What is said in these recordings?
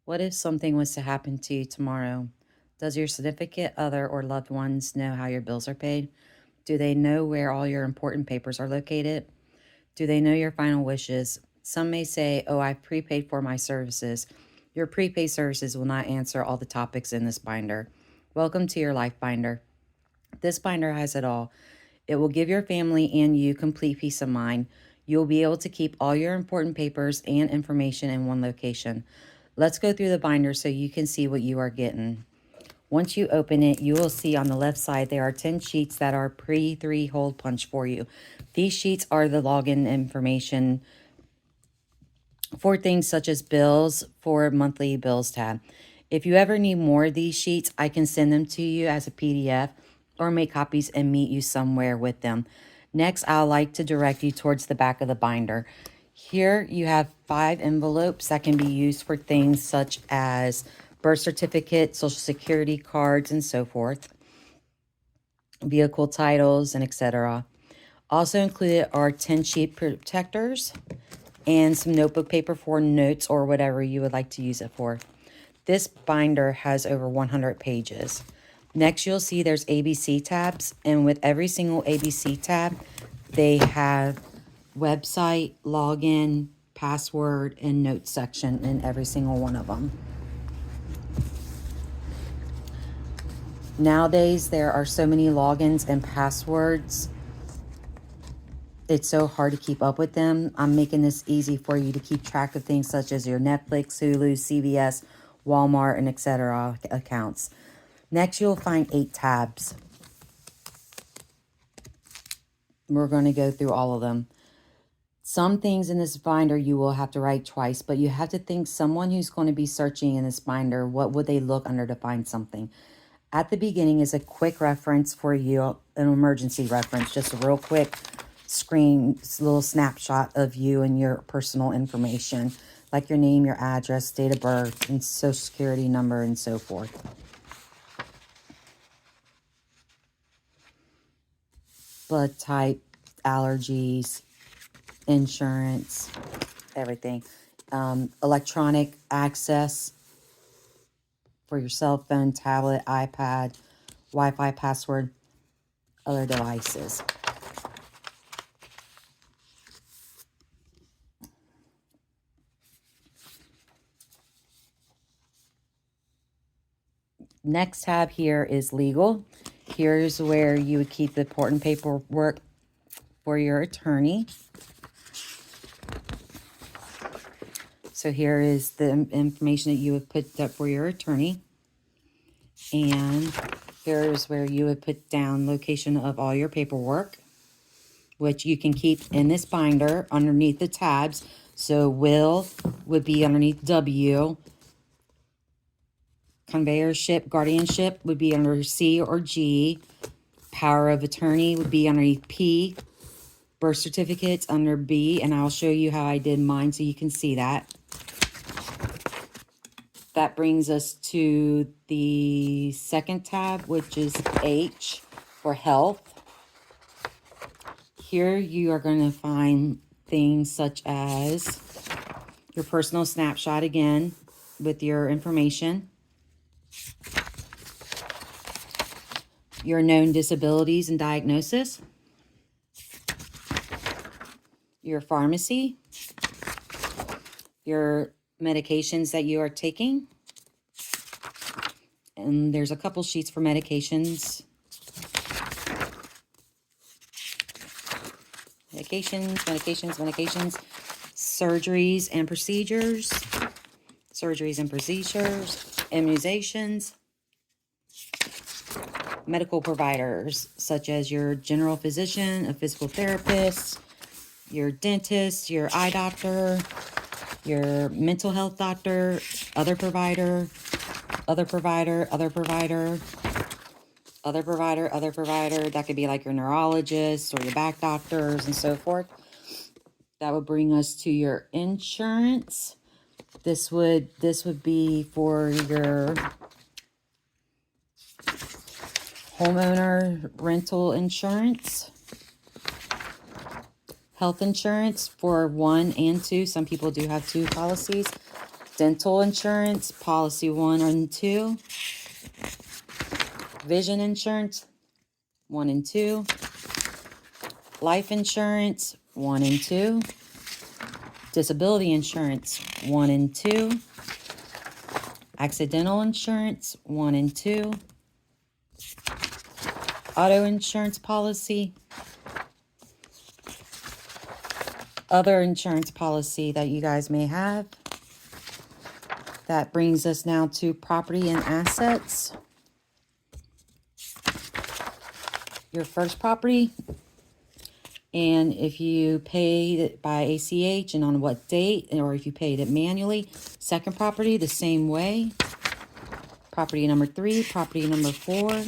What if something was to happen to you tomorrow? Does your significant other or loved ones know how your bills are paid? Do they know where all your important papers are located? Do they know your final wishes? Some may say, oh, I've prepaid for my services. Your prepaid services will not answer all the topics in this binder. Welcome to your life binder. This binder has it all. It will give your family and you complete peace of mind. You'll be able to keep all your important papers and information in one location. Let's go through the binder so you can see what you are getting. Once you open it, you will see on the left side there are 10 sheets that are pre-3-hole punch for you. These sheets are the login information for things such as bills for monthly bills tab. If you ever need more of these sheets, I can send them to you as a PDF or make copies and meet you somewhere with them. Next, I'd like to direct you towards the back of the binder. Here you have 5 envelopes that can be used for things such as birth certificate, social security cards, and so forth, vehicle titles, and etc. Also included are 10 sheet protectors and some notebook paper for notes or whatever you would like to use it for. This binder has over 100 pages. Next, you'll see there's ABC tabs, and with every single ABC tab, they have website, login, password, and notes section in every single one of them. Nowadays, there are so many logins and passwords. It's so hard to keep up with them. I'm making this easy for you to keep track of things such as your Netflix, Hulu, CVS, Walmart, and etc. accounts. Next, you'll find 8 tabs. We're going to go through all of them. Some things in this binder you will have to write twice, but you have to think someone who's going to be searching in this binder, what would they look under to find something? At the beginning is a quick reference for you, an emergency reference, just a real quick screen, little snapshot of you and your personal information, like your name, your address, date of birth, and social security number, and so forth. Blood type, allergies, insurance, everything. Electronic access for your cell phone, tablet, iPad, Wi-Fi password, other devices. Next tab here is legal. Here's where you would keep the important paperwork for your attorney. So here is the information that you would put up for your attorney. And here's where you would put down location of all your paperwork, which you can keep in this binder underneath the tabs. So will would be underneath W. Conveyorship, guardianship would be under C or G. Power of attorney would be underneath P. Birth certificates under B, and I'll show you how I did mine so you can see that. That brings us to the second tab, which is H for health. Here you are going to find things such as your personal snapshot again with your information, your known disabilities and diagnosis, your pharmacy, your medications that you are taking, and there's a couple sheets for medications. Medications, surgeries and procedures, immunizations, medical providers such as your general physician, a physical therapist, your dentist, your eye doctor, your mental health doctor, other provider, that could be like your neurologist or your back doctors and so forth. That would bring us to your insurance. This would be for your homeowner rental insurance, health insurance for 1 and 2. Some people do have 2 policies. Dental insurance, policy 1 and 2. Vision insurance, 1 and 2. Life insurance, 1 and 2. Disability insurance, 1 and 2. Accidental insurance, 1 and 2. Auto insurance policy. Other insurance policy that you guys may have. That brings us now to property and assets. Your first property, and if you paid it by ACH and on what date, or if you paid it manually. Second property, the same way. Property number 3, property number 4.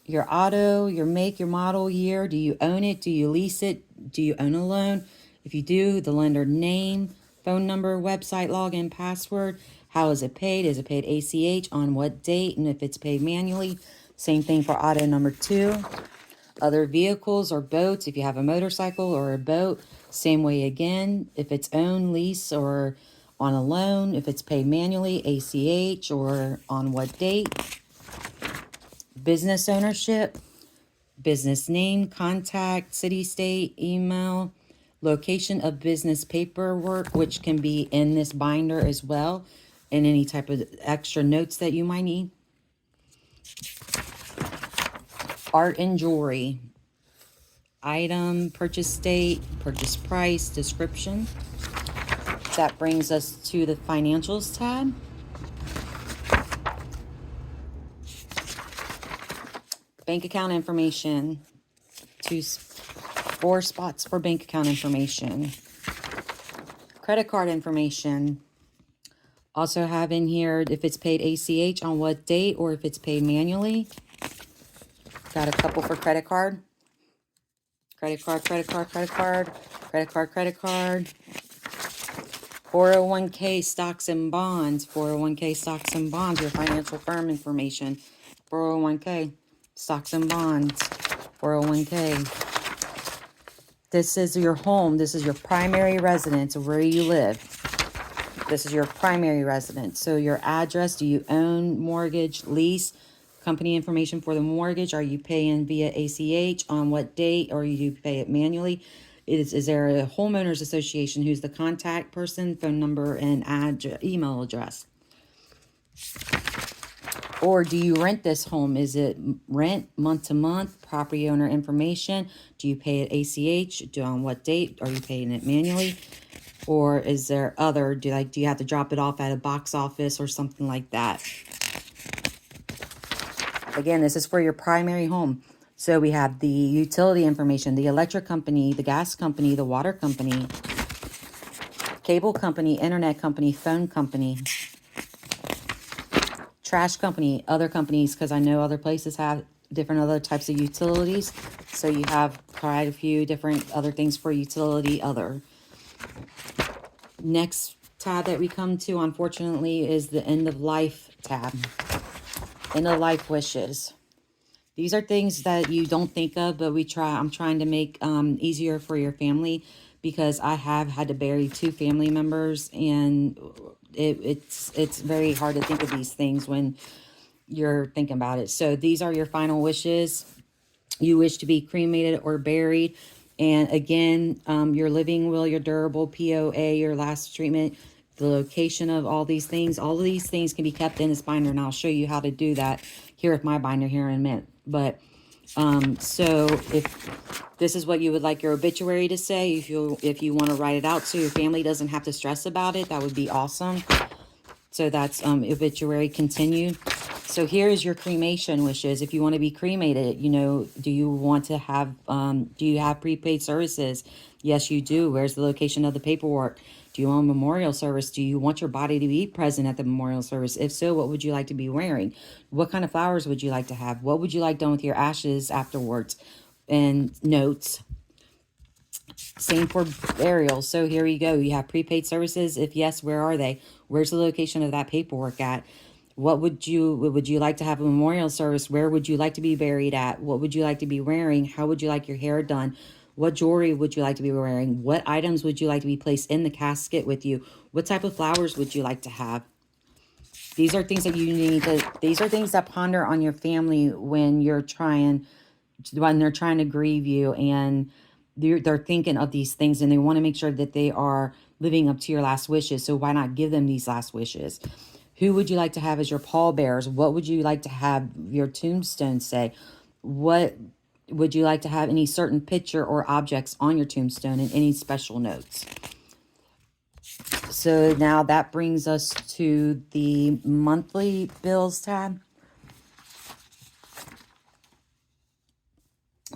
Your auto, your make, your model, year. Do you own it? Do you lease it? Do you own a loan? If you do, the lender name, phone number, website, login, password. How is it paid? Is it paid ACH? On what date? And if it's paid manually, same thing for auto number 2. Other vehicles or boats. If you have a motorcycle or a boat, same way again. If it's owned, lease, or on a loan. If it's paid manually, ACH, or on what date. Business ownership, business name, contact, city, state, email, location of business paperwork, which can be in this binder as well, and any type of extra notes that you might need. Art and jewelry, item, purchase date, purchase price, description. That brings us to the financials tab. Bank account information, 4 spots for bank account information. Credit card information. Also have in here if it's paid ACH, on what date, or if it's paid manually. Got a couple for credit card. Credit card, credit card, credit card, credit card, credit card. 401k stocks and bonds. 401k stocks and bonds, your financial firm information. 401k. Stocks and bonds, 401k. This is your home. This is your primary residence of where you live. This is your primary residence. So your address, do you own, mortgage, lease, company information for the mortgage? Are you paying via ACH? On what date? Or you pay it manually? Is there a homeowners association? Who's the contact person, phone number, and email address? Or do you rent this home? Is it rent, month to month, property owner information? Do you pay it ACH? On what date? Are you paying it manually? Or is there other, do you have to drop it off at a box office or something like that? Again, this is for your primary home. So we have the utility information, the electric company, the gas company, the water company, cable company, internet company, phone company, trash company, other companies, because I know other places have different other types of utilities. So you have quite a few different other things for utility other. Next tab that we come to, unfortunately, is the end of life tab. End of life wishes. These are things that you don't think of, but I'm trying to make easier for your family, because I have had to bury 2 family members, and it's very hard to think of these things when you're thinking about it. So these are your final wishes. You wish to be cremated or buried. And again, your living will, your durable, POA, your last treatment, the location of all these things. All of these things can be kept in this binder, and I'll show you how to do that here with my binder here in a minute. But so if this is what you would like your obituary to say, if you want to write it out so your family doesn't have to stress about it, that would be awesome. So that's obituary continued. So here is your cremation wishes. If you want to be cremated, do you want to have, do you have prepaid services? Yes, you do. Where's the location of the paperwork? Do you want a memorial service? Do you want your body to be present at the memorial service? If so, what would you like to be wearing? What kind of flowers would you like to have? What would you like done with your ashes afterwards? And notes. Same for burial. So here you go. You have prepaid services. If yes, where are they? Where's the location of that paperwork at? What would you like to have a memorial service? Where would you like to be buried at? What would you like to be wearing? How would you like your hair done? What jewelry would you like to be wearing? What items would you like to be placed in the casket with you? What type of flowers would you like to have? These are things that you need to, these are things that ponder on your family when they're trying to grieve you, and they're thinking of these things, and they want to make sure that they are living up to your last wishes. So why not give them these last wishes? Who would you like to have as your pallbearers? What would you like to have your tombstone say? What would you like to have any certain picture or objects on your tombstone, and any special notes? So now that brings us to the monthly bills tab.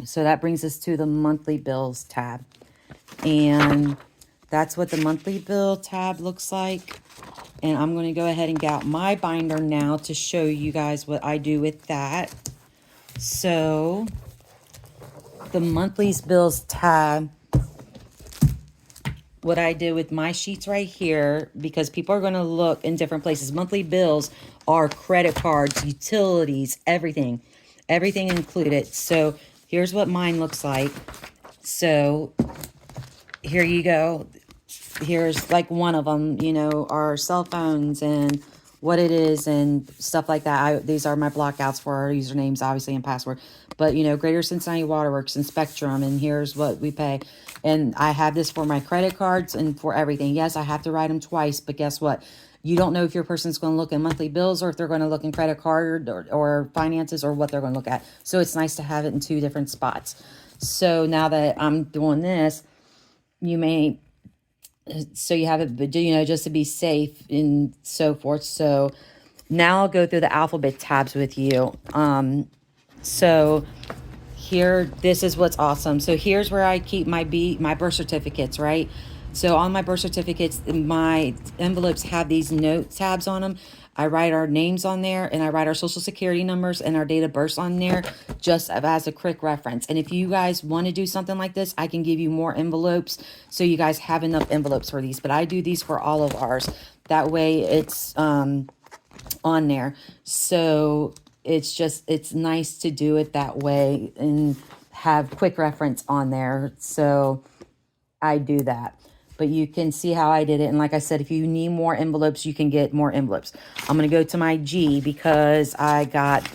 So that brings us to the monthly bills tab. And that's what the monthly bill tab looks like. And I'm going to go ahead and get out my binder now to show you guys what I do with that. So the monthly bills tab, what I did with my sheets right here, because people are going to look in different places. Monthly bills are credit cards, utilities, everything included. So here's what mine looks like. So here you go. Here's like one of them, you know, our cell phones and what it is and stuff like that. These are my blockouts for our usernames, obviously, and password. But, you know, Greater Cincinnati Waterworks and Spectrum, and here's what we pay. And I have this for my credit cards and for everything. Yes, I have to write them twice, but guess what? You don't know if your person's going to look in monthly bills or if they're going to look in credit card or finances or what they're going to look at. So it's nice to have it in two different spots. So now that I'm doing this, you may... So you have it, you know, just to be safe and so forth. So now I'll go through the alphabet tabs with you. So here, this is what's awesome. So here's where I keep my birth certificates, right? So on my birth certificates, my envelopes have these note tabs on them. I write our names on there, and I write our social security numbers and our date of birth on there just as a quick reference. And if you guys want to do something like this, I can give you more envelopes so you guys have enough envelopes for these. But I do these for all of ours. That way it's on there. So it's nice to do it that way and have quick reference on there. So I do that. But you can see how I did it. And like I said, if you need more envelopes, you can get more envelopes. I'm going to go to my G because I got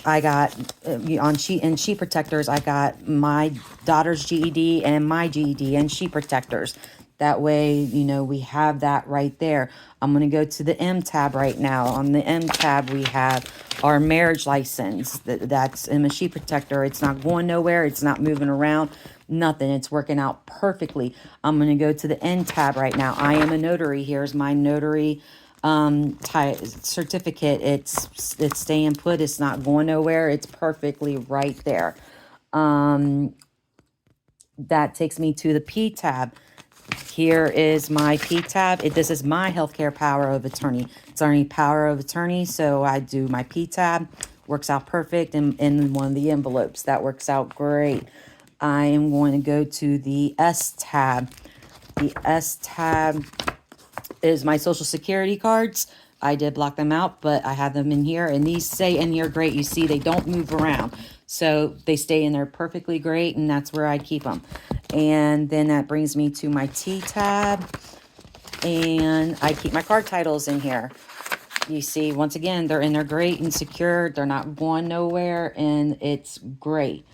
on sheet protectors, I got my daughter's GED and my GED and sheet protectors. That way, you know, we have that right there. I'm going to go to the M tab right now. On the M tab, we have our marriage license. That's in a sheet protector. It's not going nowhere. It's not moving around. Nothing. It's working out perfectly. I'm going to go to the N tab right now. I am a notary. Here's my notary certificate. It's staying put. It's not going nowhere. It's perfectly right there. That takes me to the P tab. Here is my P tab. This is my healthcare power of attorney. It's already power of attorney, so I do my P tab. Works out perfect in one of the envelopes. That works out great. I am going to go to the S tab. The S tab is my social security cards. I did block them out, but I have them in here, and these stay in here great. You see, they don't move around. So they stay in there perfectly great, and that's where I keep them. And then that brings me to my T tab, and I keep my card titles in here. You see, once again, they're in there great and secure. They're not going nowhere, and it's great.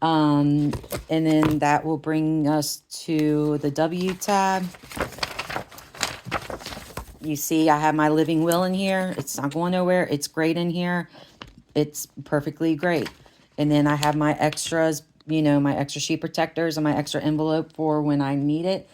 And then that will bring us to the W tab. You see, I have my living will in here. It's not going nowhere. It's great in here. It's perfectly great. And then I have my extras, you know, my extra sheet protectors and my extra envelope for when I need it.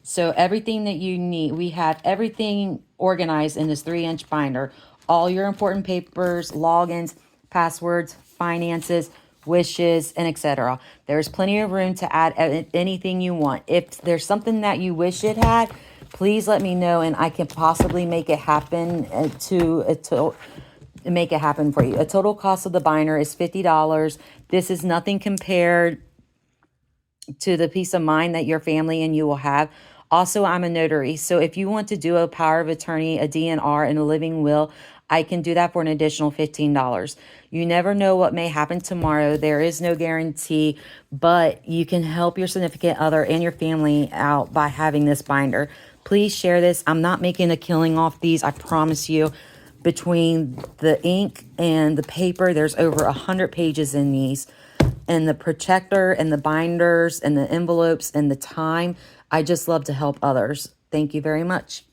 So everything that you need, we have everything organized in this 3-inch binder. All your important papers, logins, passwords, finances, wishes, and etc. There's plenty of room to add anything you want. If there's something that you wish it had, please let me know, and I can possibly make it happen make it happen for you. A total cost of the binder is $50. This is nothing compared to the peace of mind that your family and you will have. Also, I'm a notary. So if you want to do a power of attorney, a DNR, and a living will, I can do that for an additional $15. You never know what may happen tomorrow. There is no guarantee, but you can help your significant other and your family out by having this binder. Please share this. I'm not making a killing off these, I promise you. Between the ink and the paper, there's over 100 pages in these. And the protector and the binders and the envelopes and the time. I just love to help others. Thank you very much.